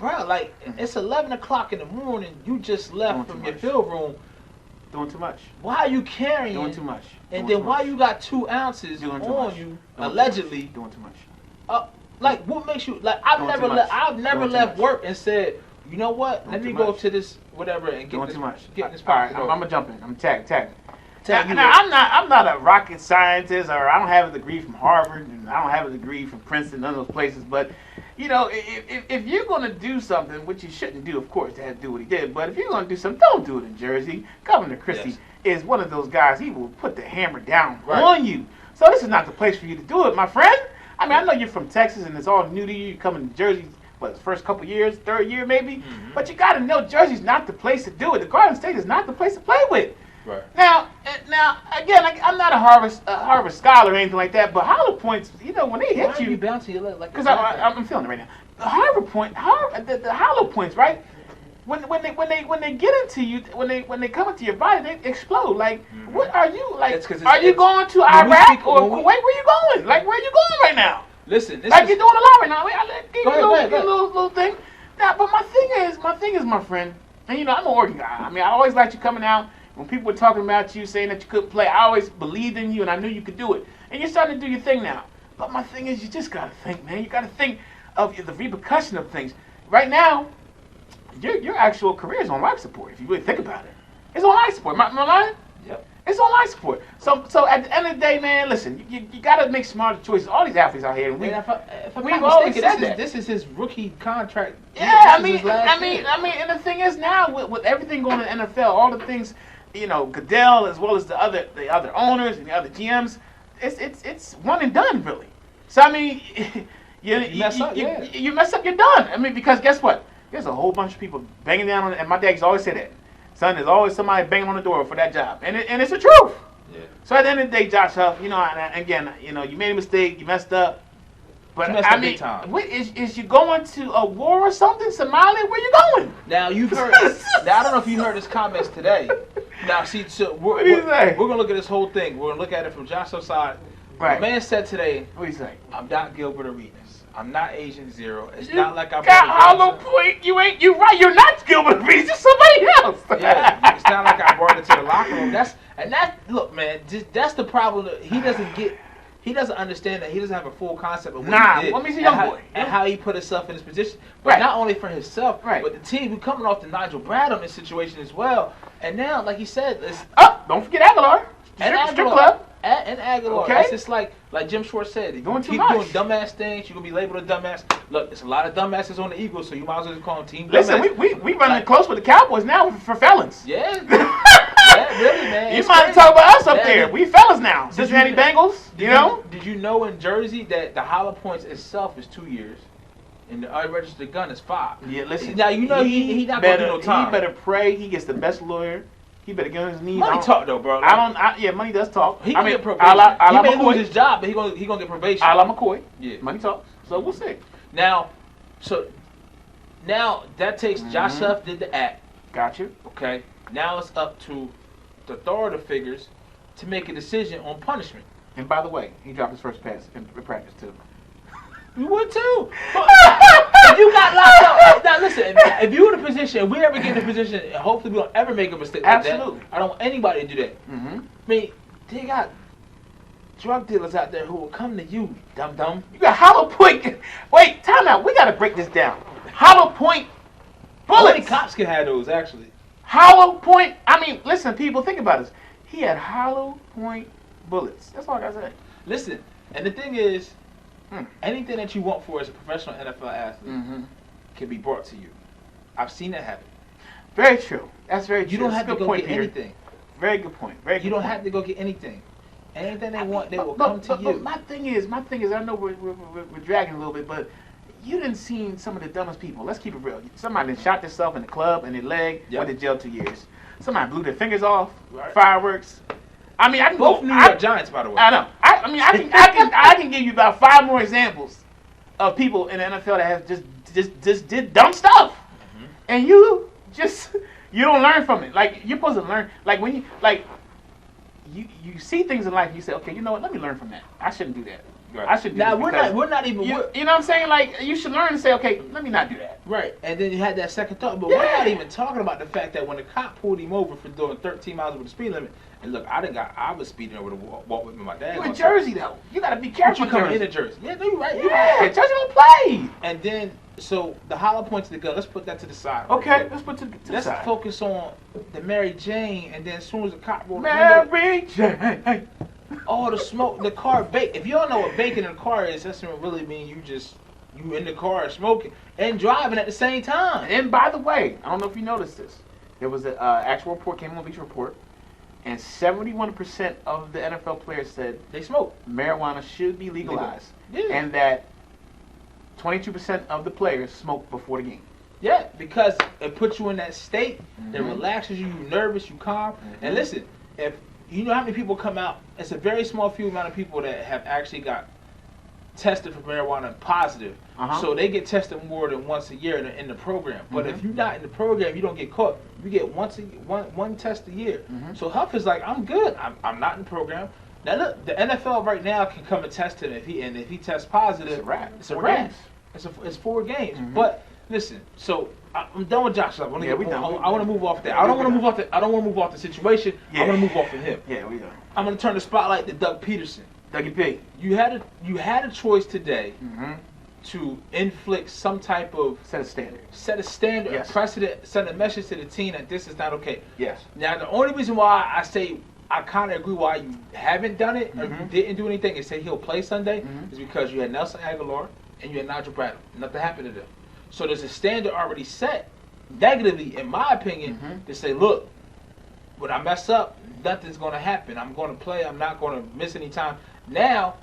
bro, like it's 11 o'clock in the morning. You just left from your field room. Doing too much. Why are you carrying? Doing too much. And then why you got 2 ounces on you, allegedly? Doing too much. Like what makes you like? I've never left work and said, you know what? Let me go to this whatever and get this. Too much. Get this. All right, I'm gonna jump in. I'm tagging. Now, I'm not a rocket scientist, or I don't have a degree from Harvard, and I don't have a degree from Princeton, none of those places. But you know, if you're gonna do something, which you shouldn't do, of course, to have to do what he did. But if you're gonna do something, don't do it in Jersey. Governor Christie is one of those guys. He will put the hammer down on you. So this is not the place for you to do it, my friend. I mean, I know you're from Texas, and it's all new to you. You're coming to Jersey. What, first couple years, third year maybe? Mm-hmm. But you got to know Jersey's not the place to do it. The Garden State is not the place to play with. Right. Now again, I'm not a Harvard scholar or anything like that, but Hollow Points, you know, when they hit you, bouncing your leg like because I'm feeling it right now. The the Hollow Points, right? When they get into you, when they come into your body, they explode. Like, what are you like? Are you going to Iraq or Kuwait? Where you going? Like, where you going right now? Listen, like you're doing a lot right now. Give you a little thing. Now, but my thing is, my friend, and you know, I'm an Oregon guy. I mean, I always liked you coming out. When people were talking about you, saying that you couldn't play, I always believed in you, and I knew you could do it. And you're starting to do your thing now. But my thing is, you just gotta think, man. You gotta think of the repercussion of things. Right now, your actual career is on life support. If you really think about it, it's on life support. Am I lying? Yep. It's on life support. So at the end of the day, man, listen, you got to make smarter choices. All these athletes out here, if I'm not mistaken, this is his rookie contract. Yeah, I mean, and the thing is now with everything going in the NFL, all the things, you know, Goodell as well as the other owners and the other GMs, it's one and done really. So I mean, you mess up, you're done. I mean, because guess what? There's a whole bunch of people banging down on it, and my dad used to always say that. Son, there's always somebody banging on the door for that job, and it's the truth. Yeah. So at the end of the day, Josh Huff, you know, and again, you know, you made a mistake, you messed up, but I mean, what, is you going to a war or something, Somalia? Where you going? Now you've heard. Now I don't know if you heard his comments today. Now see, so we're gonna look at this whole thing. We're gonna look at it from Josh Huff's side. Right. The man said today, what do you say? I'm not Gilbert Arenas. I'm not Agent Zero. It's not like I'm. Got Hollow Point. You right. You're not Gilbert Arenas. You're somebody else. Yeah. It's not like I brought it to the locker room. Look, man. That's the problem. He doesn't get. He doesn't understand that he doesn't have a full concept of what he did. Let me see young boy. And how he put himself in this position. But not only for himself, but the team. We're coming off the Nigel Bradham situation as well. And now, like he said, it's don't forget Aguilar. Strip club. And Aguilar. Okay. It's just like Jim Schwartz said. If you keep doing dumbass things, you're going to be labeled a dumbass. Look, there's a lot of dumbasses on the Eagles, so you might as well just call them team dumbass. Listen, we running close with the Cowboys now for felons. Yeah. Yeah, really, man. You might talk about us up there. We fellas now. Cincinnati Bengals, you know? Did you know in Jersey that the Hollow Points itself is 2 years? And the unregistered gun is 5. Yeah, listen. Now, you know he not going to do no time. He better pray he gets the best lawyer. He better get on his knees. Money talk though, bro. Money does talk. He get probation. He may lose his job, but he gonna get probation. A la McCoy. Yeah. Money talks. So we'll see. Now that takes Josh Huff did the act. Gotcha. Okay. Now it's up to the authority figures to make a decision on punishment. And by the way, he dropped his first pass in practice too. You would too. If you got locked up, now listen. If you're in a position, if we ever get in a position, and hopefully we don't ever make a mistake like that. I don't want anybody to do that. I mean, they got drug dealers out there who will come to you, dum. You got Hollow Point. Wait, time out. We gotta break this down. Hollow Point bullets. Only cops can have those, actually. Hollow Point. I mean, listen, people, think about this. He had Hollow Point bullets. That's all I gotta say. Listen, and the thing is, anything that you want for as a professional NFL athlete can be brought to you. I've seen that happen. Very true. That's very true. You don't have to go get anything. Very good point. You don't have to go get anything. Anything they want, they will come to you. But my thing is, I know we're dragging a little bit, but you didn't see some of the dumbest people. Let's keep it real. Somebody shot themselves in the club in their leg, went to jail 2 years. Somebody blew their fingers off, fireworks. I mean, I can both New York Giants, by the way. I know. I can give you about 5 more examples of people in the NFL that have just did dumb stuff, and you don't learn from it. Like, you're supposed to learn. Like when you see things in life, you say, okay, you know what? Let me learn from that. I shouldn't do that. Right. I should do now we're not even. You know what I'm saying? Like you should learn to say, okay, let me not do that. Right, and then you had that second thought, but we're not even talking about the fact that when the cop pulled him over for doing 13 miles over the speed limit, and look, I was speeding over the walk with my dad. You in Jersey though? You gotta be careful. You coming into Jersey? Yeah, no, you're right. Jersey don't play. And then so the hollow points of the gun. Let's put that to the side. Okay, let's put to the let's side. Focus on the Mary Jane, and then as soon as the cop rolled Mary Jane. All the smoke, the car bake. If you don't know what baking in a car is, that doesn't really mean you in the car smoking and driving at the same time. And by the way, I don't know if you noticed this. There was an actual report, came on Beach Report, and 71% of the NFL players said they smoke. Marijuana should be legalized, and that 22% of the players smoke before the game. Yeah, because it puts you in that state that relaxes you. You're nervous, you calm. And listen, if you know how many people come out, it's a very small few amount of people that have actually got tested for marijuana positive. So they get tested more than once a year in the program. But if you're not in the program, you don't get caught. You get one test a year. So Huff is like, I'm good. I'm not in the program. Now look, the NFL right now can come and test him if he tests positive. It's a wrap. It's a wrap. It's 4 games. But listen, so I'm done with Josh Love. I want to move off that. I don't want to move off the situation. I want to move off of him. Yeah, we done. I'm going to turn the spotlight to Doug Peterson. Dougie P. You had a choice today to inflict some type of set a standard, a precedent, send a message to the team that this is not okay. Yes. Now the only reason why I say I kind of agree why you haven't done it or you didn't do anything and say he'll play Sunday is because you had Nelson Aguilar and you had Nigel Bradley. Nothing happened to them. So there's a standard already set negatively, in my opinion, to say, look, when I mess up, nothing's going to happen. I'm going to play. I'm not going to miss any time. Now,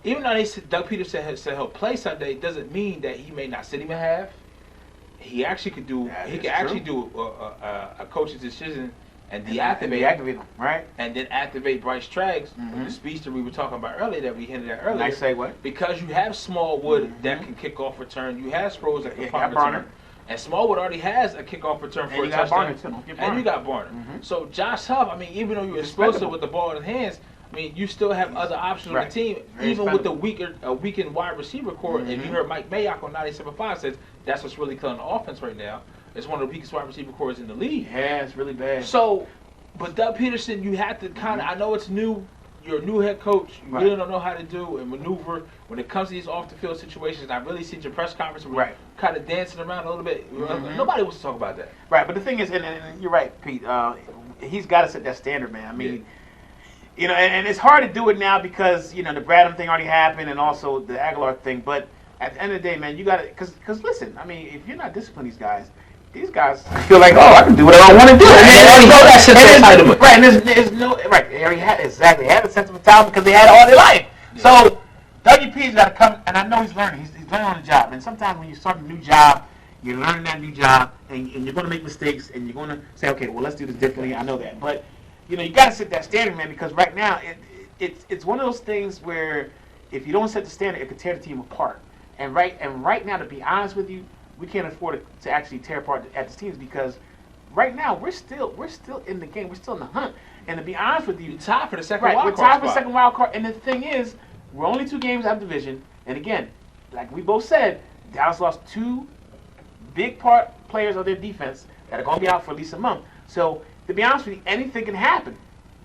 even though Doug Peterson said he'll play Sunday, doesn't mean that he may not sit him a half. He actually could do. He could actually do a coach's decision and deactivate him, right? And then activate Bryce Treggs with the speech that we were talking about earlier, that we hinted at earlier. Nice segue. Because you have Smallwood that can kick off return. You have Sproles that can punt return. And Smallwood already has a kickoff return for a touchdown. And you got Barner. So Josh Huff, I mean, even though you're explosive with the ball in his hands, I mean, you still have other options on the team, even with the weakened wide receiver core. And you heard Mike Mayock on 97.5 says that's what's really killing the offense right now. It's one of the weakest wide receiver cores in the league. Yeah, it's really bad. So, but Doug Peterson, you have to kind of, I know it's new. You're a new head coach. You really don't know how to do and maneuver when it comes to these off-the-field situations. I really seen your press conference where you're kind of dancing around a little bit. Nobody wants to talk about that. Right, but the thing is, and you're right, Pete, he's got to set that standard, man. I mean, you know, and it's hard to do it now because, you know, the Bradham thing already happened and also the Aguilar thing. But at the end of the day, man, you got to, because listen, I mean, if you're not disciplining these guys feel like, oh, I can do whatever I want to do. And they already know that sense of entitlement. Right, and there's no, right, they already had, exactly, they had a sense of entitlement because they had it all their life. Yeah. So, Dougie P's got to come, and I know he's learning. He's learning on the job. And sometimes when you start a new job, you're learning that new job, and you're going to make mistakes, and you're going to say, okay, well, let's do this differently. I know that. But, you know, you got to set that standard, man, because right now, it's one of those things where if you don't set the standard, it could tear the team apart. And right now, to be honest with you, we can't afford to actually tear apart at the teams because right now we're still in the game. We're still in the hunt. And to be honest with you, you're tied for the second wild card. We're tied for the second wild card. And the thing is, we're only 2 games out of division. And again, like we both said, Dallas lost 2 big players of their defense that are going to be out for at least a month. So to be honest with you, anything can happen.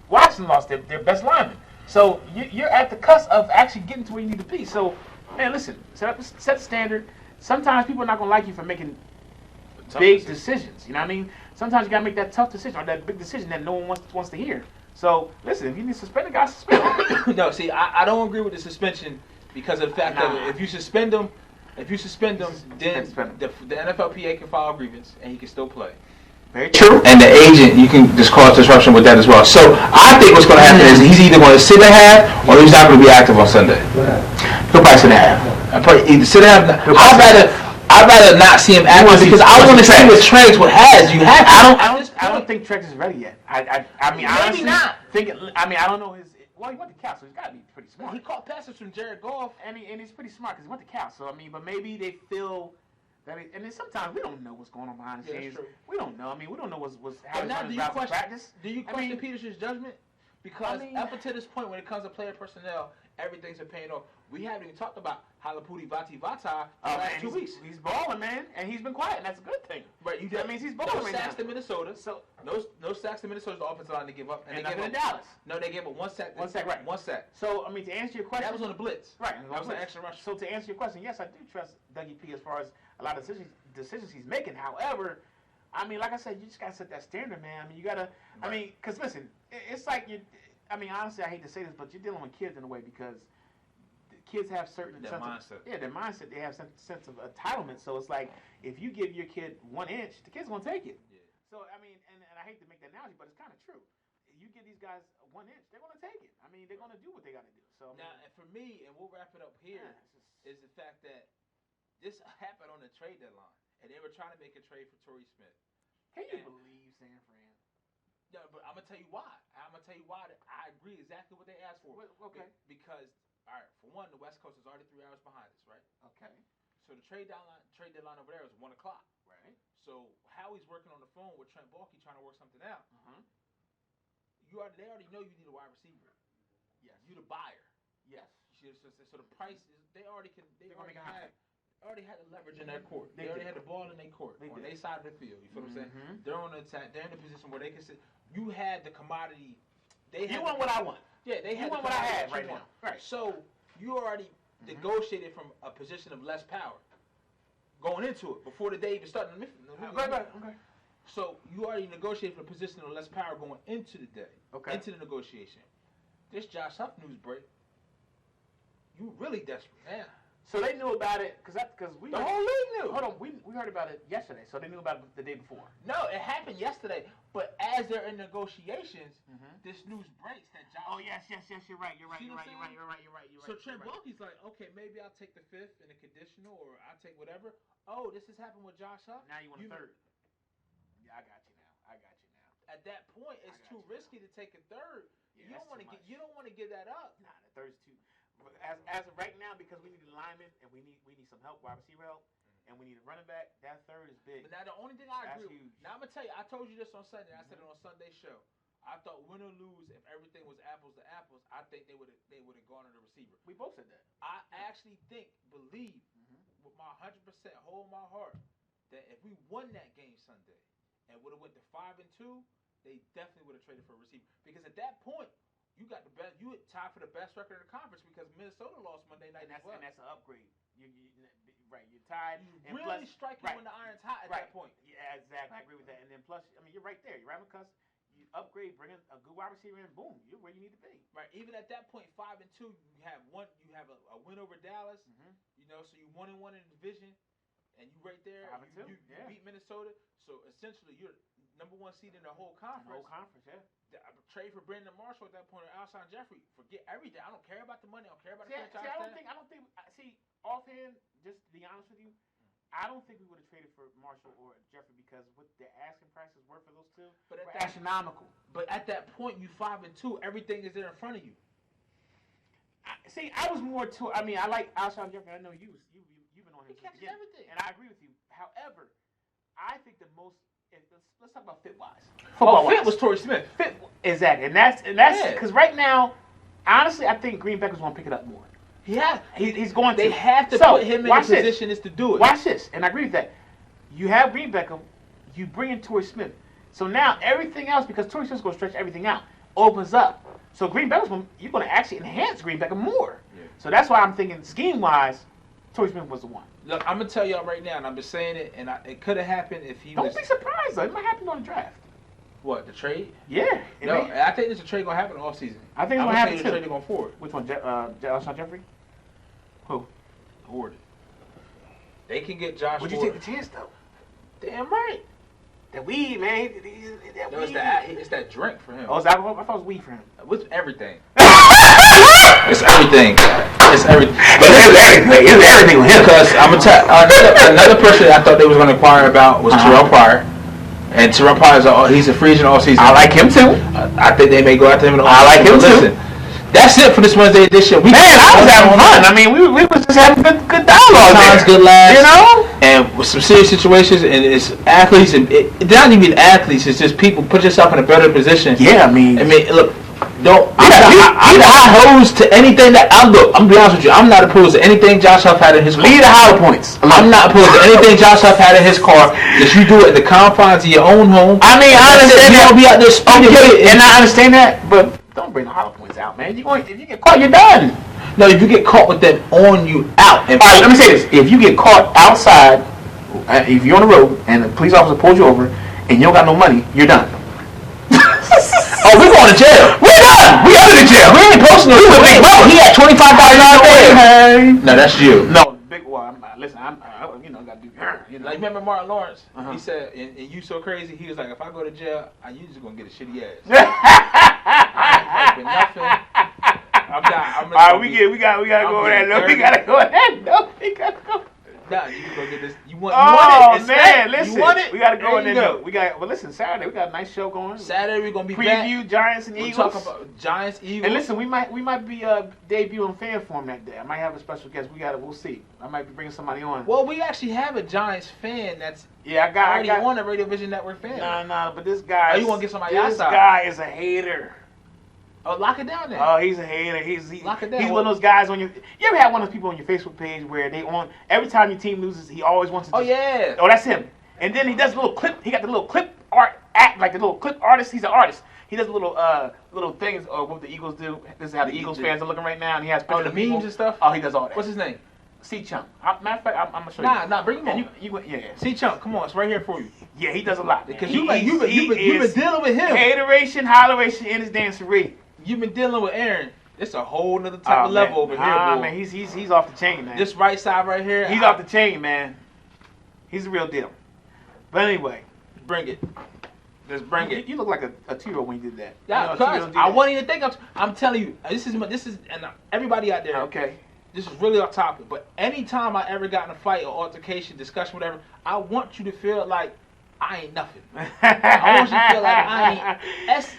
Washington lost their best lineman. So you're at the cusp of actually getting to where you need to be. So, man, listen, set the standard. Sometimes people are not going to like you for making big decisions. You know what I mean? Sometimes you got to make that tough decision or that big decision that no one wants to hear. So, listen, if you need to suspend a guy, suspend him. No, see, I don't agree with the suspension because of the fact that if you suspend them, then the NFLPA can file a grievance and he can still play. Very true. And the agent, you can just cause disruption with that as well. So I think what's going to happen is he's either going to sit and have or he's not going to be active on Sunday. He'll probably sit and have. Either sit and have. I'd rather not see him active because I want to see what Treggs has. You have to. I don't think Treggs is ready yet. I mean, honestly, I don't know his. Well, he went to Cal, so he's got to be pretty smart. He caught passes from Jared Goff, and he's pretty smart because he went to Cal. So I mean, but maybe they feel. And then sometimes we don't know what's going on behind the scenes. We don't know. I mean, we don't know what's happening in practice. Do you question Peterson's judgment? Because up until this point, when it comes to player personnel, everything's been paying off. We haven't even talked about Halapoulivaati Vaitai the last 2 weeks. He's balling, man, and he's been quiet, and that's a good thing. Right, that means he's balling right now. No sacks to Minnesota. So no sacks to Minnesota's offensive line to give up, and they gave up Dallas. No, they gave up 1 sack. 1 sack, right? 1 sack. So I mean, to answer your question, that was on the blitz. Right, that was an extra rush. So to answer your question, yes, I do trust Dougie P as far as a lot of decisions he's making. However, I mean, like I said, you just gotta set that standard, man. I mean, you gotta. Right. I mean, because listen, it's like you. I mean, honestly, I hate to say this, but you're dealing with kids in a way because kids have certain their mindset. Their mindset. They have some sense of entitlement. So it's like if you give your kid 1 inch, the kid's gonna take it. Yeah. So I mean, and I hate to make that analogy, but it's kind of true. You give these guys 1 inch, they're gonna take it. I mean, they're gonna do what they gotta do. So now, and for me, and we'll wrap it up here, is the fact that this happened on the trade deadline, and they were trying to make a trade for Torrey Smith. Can you believe San Fran? Yeah, but I'm gonna tell you why. That I agree exactly what they asked for. Okay. Because, all right, for one, the West Coast is already 3 hours behind us, right? Okay. So the trade deadline over there is 1 o'clock. Right. So Howie's working on the phone with Trent Baalke trying to work something out. They already know you need a wide receiver. Yes. You the buyer. Yes. So the price is they already had the leverage in their court. They already had the ball in their court on their side of the field. You feel what I'm saying? They're on the attack. They're in a position where they can sit. You had the commodity. You want what I want. Yeah, they had what I have right now. Right. So you already negotiated from a position of less power going into it before the day even started. Okay. So you already negotiated from a position of less power going into the day. Okay. Into the negotiation. This Josh Huff news break. You really desperate, man. So they knew about it because we. The whole league knew. Hold on, we heard about it yesterday, so they knew about it the day before. No, it happened yesterday, but as they're in negotiations, this news breaks that Josh. Oh yes, you're right. You're right. So Trent Baalke's like, okay, maybe I'll take the 5th in a conditional, or I'll take whatever. Oh, this has happened with Josh Huff. Now you want a 3rd. Yeah, I got you now. At that point, it's too risky to take a 3rd. Yeah, you don't want to give that up. Nah, the 3rd's too. As of right now, because we need a lineman and we need some help, wide receiver help, and we need a running back, that 3rd is big. But now the only thing I agree with. Now I'm gonna tell you, I told you this on Sunday. I said it on Sunday's show. I thought win or lose, if everything was apples to apples, I think they would have gone on the receiver. We both said that. I actually believe with my 100% whole my heart that if we won that game Sunday and would have went to 5-2, they definitely would have traded for a receiver. Because at that point, you got the best. You tied for the best record in the conference because Minnesota lost Monday night. And that's an upgrade. Right. You're tied. You really striking when the iron's hot at that point. Yeah, exactly. I agree with that. And then plus, I mean, you're right there. You're right because you upgrade, bring in a good wide receiver, and boom, you're where you need to be. Right. Even at that point, 5-2, you have a win over Dallas. You know, so you 1-1 in the division, and you right there. 5-2. You beat Minnesota. So essentially, you're number 1 seed in the whole conference. The whole conference, yeah. Trade for Brandon Marshall at that point, or Alshon Jeffrey. Forget everything. I don't care about the money. I don't care about the franchise. I don't think. See, offhand, just to be honest with you, I don't think we would have traded for Marshall or Jeffrey because what the asking prices were for those two were astronomical. But at that point, you 5-2. Everything is there in front of you. I was more to. I mean, I like Alshon Jeffrey. I know you've been on him. He catches everything, and I agree with you. However, I think the most. Let's talk about fit-wise. Fit was Torrey Smith. Fit, exactly, and that's because right now, honestly, I think Green Becker's going to pick it up more. Yeah, he's going to. They have to put him in a position is to do it. Watch this, and I agree with that. You have Green Becker, you bring in Torrey Smith, so now everything else because Torrey Smith's going to stretch everything out, opens up. So Green Becker's you're going to actually enhance Green Becker more. Yeah. So that's why I'm thinking scheme-wise, Torrey Smith was the one. Look, I'm gonna tell y'all right now, and I've been saying it, and it could have happened if he. Don't be surprised though. It might happen on the draft. What, the trade? Yeah. No, I think there's a trade gonna happen all season. I think it's gonna happen too. The trade going forward. Which one? Alshon Jeffrey? Who? Horde. They can get Josh. Would you take the chance though? Damn right. That weed, man. It's that drink for him. Oh, it's alcohol? I thought it was weed for him. It's everything. It's everything. It's everything. It's everything with him. Because I'm gonna tell another person I thought they was gonna inquire about was Terrell Pryor. And Terrell Pryor he's a free agent all season. I like him too. I think they may go after him. I like him too. That's it for this Wednesday edition. Man, I was having fun. I mean, we was just having good dialogue. Times, good laughs. You know? And with some serious situations, and it's athletes, and it's not even athletes, it's just people. Put yourself in a better position. Yeah, I mean, look, don't. I'm not opposed to anything that I'm be honest with you. I'm not opposed to anything Josh Huff had in his car. Leave the hollow points. I'm not opposed to anything Josh Huff had in his car. That you do it in the confines of your own home. I mean, I understand that. You don't be out there speeding. And I understand that, but don't bring the hollow points out, man. If you get caught, you're done. No, if you get caught with them on you out. All right, let me say this: if you get caught outside, if you're on the road and the police officer pulls you over and you don't got no money, you're done. Oh, we're going to jail. We're done. We out of the jail. We ain't posting no. He had $25 there. No, that's you. No, big one. Listen, I'm got to do. Like, remember Martin Lawrence? He said, and You So Crazy. He was like, if I go to jail, you just gonna get a shitty ass. I ain't nothing. All right, we gotta go over that. No, we gotta go over that. No, we gotta go. Nah, you can go get this. You want it? Man, man, listen. You want it? We gotta go in there. Go. Well, listen. Saturday we got a nice show going. Saturday we're gonna be preview back. Giants and Eagles. We'll talk about Giants, Eagles. And listen, we might be debuting fan form that day. I might have a special guest. We'll see. I might be bringing somebody on. Well, we actually have a Giants fan that's I got on a Radio Vision Network fan. Nah, but this guy. You want to get somebody outside? This guy is a hater. Oh, lock it down then. Oh, he's a hater. Lock it down. He's one of those guys on your. You ever had one of those people on your Facebook page where every time your team loses, he always wants to. Oh yeah. Oh, that's him. And then he does a little clip. He got the little clip art act like the little clip artist. He's an artist. He does little things of what the Eagles do. This is how the Eagles fans are looking right now, and he has the memes and stuff. Oh, he does all that. What's his name? C Chunk. Matter of fact, I'm gonna show you. Nah, bring him on. Yeah. C Chunk, come on, it's right here for you. Yeah, he does a lot. Because you've been dealing with him. Hateration, holleration in his dancery. You've been dealing with Aaron. It's a whole nother type of level over here, boy. Man, he's off the chain, man. This right side right here. He's off the chain, man. He's the real deal. But anyway, bring it. Just bring it. You look like a 2-year-old when you did that. Yeah, because I wasn't even thinking. I'm telling you, this is, and everybody out there. Okay. This is really off topic, but anytime I ever got in a fight or altercation, discussion, whatever, I want you to feel like I ain't nothing. I want you to feel like I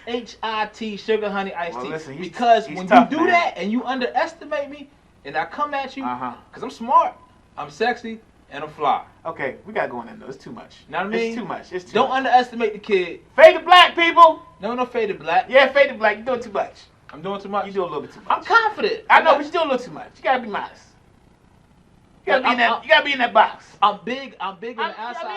ain't SHIT, sugar, honey, iced tea. Listen, because he's when tough, you do that and you underestimate me, and I come at you, because I'm smart, I'm sexy, and I'm fly. Okay, we gotta go in there though. It's too much. Know what I mean? It's too much. It's too Don't much. underestimate the kid. Fade to black, people. No fade to black. Yeah, fade to black. You're doing too much. I'm doing too much. You do a little bit too much. I'm confident. I know, but you do a little too much. You gotta be modest. You gotta be in that box. I'm big on the outside.